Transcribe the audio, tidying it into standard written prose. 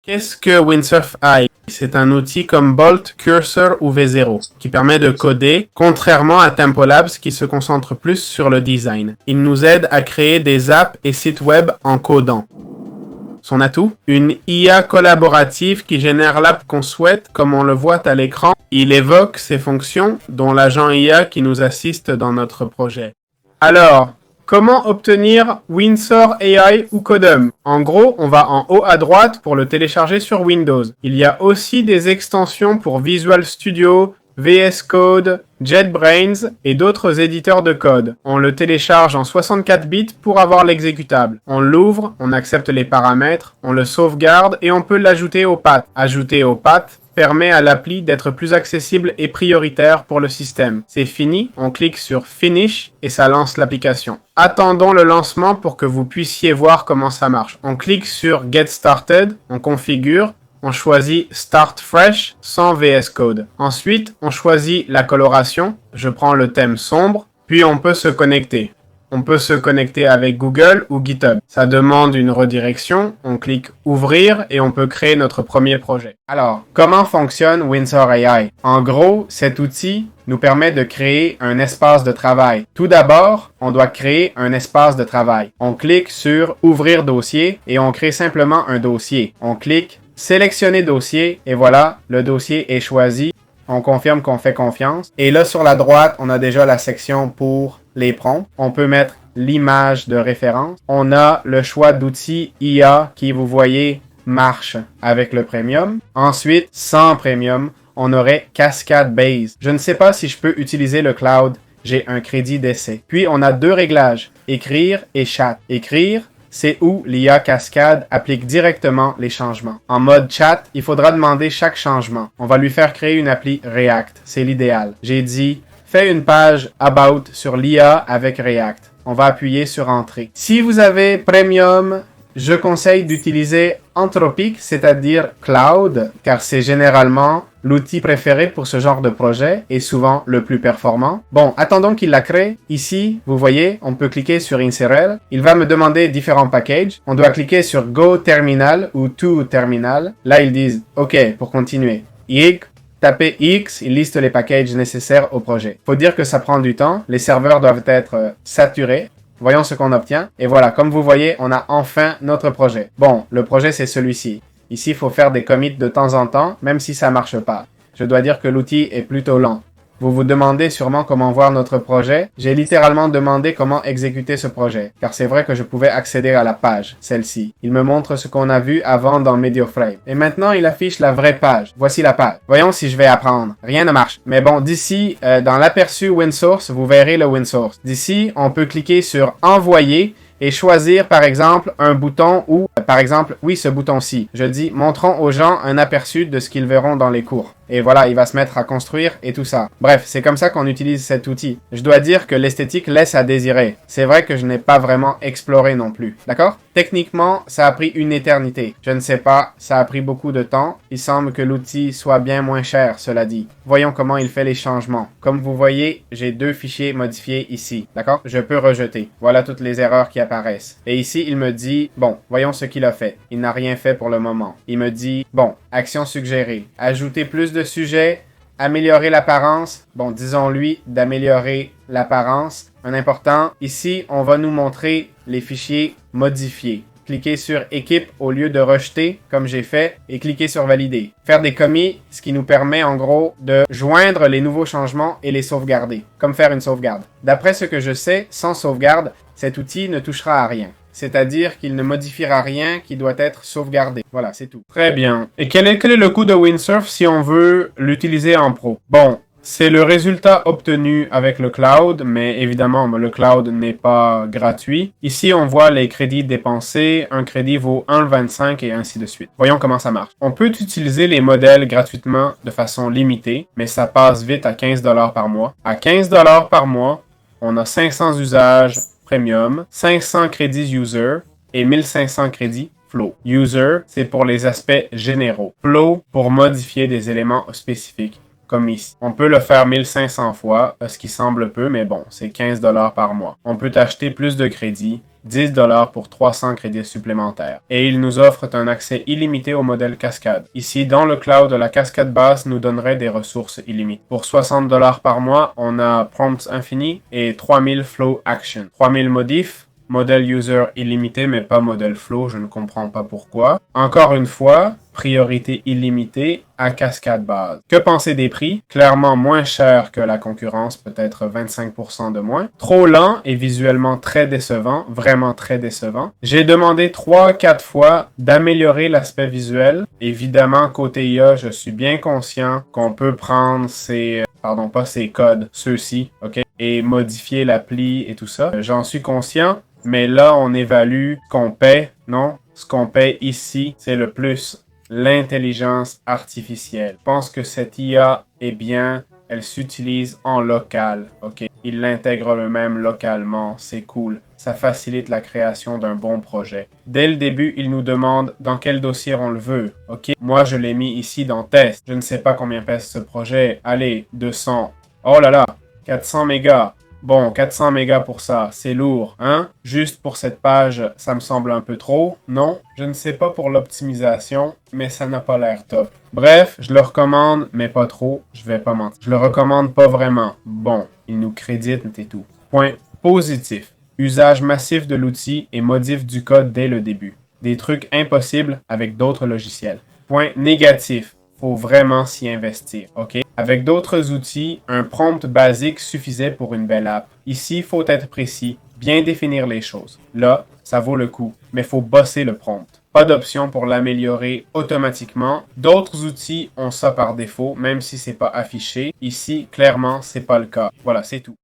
Qu'est-ce que Windsurf AI? C'est un outil comme Bolt, Cursor ou V0 qui permet de coder, contrairement à Templabs qui se concentre plus sur le design. Il nous aide à créer des apps et sites web en codant. Son atout? Une IA collaborative qui génère l'app qu'on souhaite comme on le voit à l'écran. Il évoque ses fonctions, dont l'agent IA qui nous assiste dans notre projet. Alors, comment obtenir Windsor AI ou Codem? En gros, on va en haut à droite pour le télécharger sur Windows. Il y a aussi des extensions pour Visual Studio, VS Code, JetBrains et d'autres éditeurs de code. On le télécharge en 64 bits pour avoir l'exécutable. On l'ouvre, on accepte les paramètres, on le sauvegarde et on peut l'ajouter au path. Ajouter au path permet à l'appli d'être plus accessible et prioritaire pour le système. C'est fini, on clique sur Finish et ça lance l'application. Attendons le lancement pour que vous puissiez voir comment ça marche. On clique sur Get Started, on configure, on choisit Start Fresh sans VS Code. Ensuite, on choisit la coloration, je prends le thème sombre, puis on peut se connecter. On peut se connecter avec Google ou GitHub. Ça demande une redirection, on clique Ouvrir et on peut créer notre premier projet. Alors, comment fonctionne Windsor AI? En gros, cet outil nous permet de créer un espace de travail. Tout d'abord, on doit créer un espace de travail. On clique sur Ouvrir dossier et on crée simplement un dossier. On clique Sélectionner dossier et voilà, le dossier est choisi. On confirme qu'on fait confiance. Et là, sur la droite, on a déjà la section pour les prompts. On peut mettre l'image de référence. On a le choix d'outils IA qui, vous voyez, marche avec le premium. Ensuite, sans premium, on aurait Cascade Base. Je ne sais pas si je peux utiliser le cloud. J'ai un crédit d'essai. Puis, on a deux réglages, écrire et chat. Écrire, c'est où l'IA Cascade applique directement les changements. En mode chat, il faudra demander chaque changement. On va lui faire créer une appli React. C'est l'idéal. J'ai dit, fais une page About sur l'IA avec React. On va appuyer sur Entrée. Si vous avez Premium, je conseille d'utiliser Anthropic, c'est-à-dire Cloud, car c'est généralement l'outil préféré pour ce genre de projet et souvent le plus performant. Bon, attendons qu'il la crée. Ici, vous voyez, on peut cliquer sur Insert. Il va me demander différents packages. On doit cliquer sur Go Terminal ou To Terminal. Là, ils disent OK pour continuer. Tapez X, il liste les packages nécessaires au projet. Faut dire que ça prend du temps. Les serveurs doivent être saturés. Voyons ce qu'on obtient. Et voilà, comme vous voyez, on a enfin notre projet. Bon, le projet, c'est celui-ci. Ici, il faut faire des commits de temps en temps, même si ça marche pas. Je dois dire que l'outil est plutôt lent. Vous vous demandez sûrement comment voir notre projet. J'ai littéralement demandé comment exécuter ce projet, car c'est vrai que je pouvais accéder à la page, celle-ci. Il me montre ce qu'on a vu avant dans MediaFrame. Et maintenant, il affiche la vraie page. Voici la page. Voyons si je vais apprendre. Rien ne marche. Mais bon, d'ici, dans l'aperçu WinSource, vous verrez le WinSource. D'ici, on peut cliquer sur Envoyer et choisir par exemple un bouton ou par exemple, oui, ce bouton-ci. Je dis, montrons aux gens un aperçu de ce qu'ils verront dans les cours. Et voilà, il va se mettre à construire et tout ça. Bref, c'est comme ça qu'on utilise cet outil. Je dois dire que l'esthétique laisse à désirer. C'est vrai que je n'ai pas vraiment exploré non plus. D'accord? Techniquement, ça a pris une éternité. Je ne sais pas, ça a pris beaucoup de temps. Il semble que l'outil soit bien moins cher, cela dit. Voyons comment il fait les changements. Comme vous voyez, j'ai deux fichiers modifiés ici. D'accord? Je peux rejeter. Voilà toutes les erreurs qui apparaissent. Et ici, il me dit, bon, voyons ce qu'il a fait. Il n'a rien fait pour le moment. Il me dit, bon, action suggérée. Ajouter plus de sujets, améliorer l'apparence. Bon, disons-lui d'améliorer l'apparence. Un important, ici, on va nous montrer les fichiers modifiés. Cliquez sur Équipe au lieu de rejeter, comme j'ai fait, et cliquez sur Valider. Faire des commits, ce qui nous permet en gros de joindre les nouveaux changements et les sauvegarder, comme faire une sauvegarde. D'après ce que je sais, sans sauvegarde, cet outil ne touchera à rien. C'est-à-dire qu'il ne modifiera rien qui doit être sauvegardé. Voilà, c'est tout. Très bien. Et quel est le coût de Windsurf si on veut l'utiliser en pro? Bon, c'est le résultat obtenu avec le cloud, mais évidemment, le cloud n'est pas gratuit. Ici, on voit les crédits dépensés. Un crédit vaut 1,25 et ainsi de suite. Voyons comment ça marche. On peut utiliser les modèles gratuitement de façon limitée, mais ça passe vite à 15$ par mois. À 15$ par mois, on a 500 usages Premium, 500 crédits User et 1500 crédits Flow. User, c'est pour les aspects généraux. Flow, pour modifier des éléments spécifiques, comme ici. On peut le faire 1500 fois, ce qui semble peu, mais bon, c'est 15$ par mois. On peut acheter plus de crédits $10 pour 300 crédits supplémentaires. Et ils nous offrent un accès illimité au modèle Cascade. Ici, dans le cloud, la Cascade base nous donnerait des ressources illimitées. Pour $60 par mois, on a Prompts Infini et 3000 Flow Action. 3000 modifs, modèle user illimité, mais pas modèle flow, je ne comprends pas pourquoi. Encore une fois, priorité illimitée à cascade base. Que penser des prix? Clairement moins cher que la concurrence, peut-être 25% de moins. Trop lent et visuellement très décevant, vraiment très décevant. J'ai demandé 3-4 fois d'améliorer l'aspect visuel. Évidemment, côté IA, je suis bien conscient qu'on peut prendre pas ces codes, ceux-ci, ok, et modifier l'appli et tout ça. J'en suis conscient. Mais là, on évalue ce qu'on paie, non? Ce qu'on paie ici, c'est le plus, l'intelligence artificielle. Je pense que cette IA est bien, elle s'utilise en local, ok? Ils l'intègrent eux-mêmes localement, c'est cool. Ça facilite la création d'un bon projet. Dès le début, ils nous demandent dans quel dossier on le veut, ok? Moi, je l'ai mis ici dans test. Je ne sais pas combien pèse ce projet. Allez, 200. Oh là là, 400 mégas. Bon, 400 mégas pour ça, c'est lourd, hein? Juste pour cette page, ça me semble un peu trop, non? Je ne sais pas pour l'optimisation, mais ça n'a pas l'air top. Bref, je le recommande, mais pas trop, je vais pas mentir. Je le recommande pas vraiment. Bon, il nous crédite et tout. Point positif. Usage massif de l'outil et modif du code dès le début. Des trucs impossibles avec d'autres logiciels. Point négatif. Faut vraiment s'y investir, ok? Avec d'autres outils, un prompt basique suffisait pour une belle app. Ici, il faut être précis, bien définir les choses. Là, ça vaut le coup, mais faut bosser le prompt. Pas d'option pour l'améliorer automatiquement. D'autres outils ont ça par défaut, même si c'est pas affiché. Ici, clairement, c'est pas le cas. Voilà, c'est tout.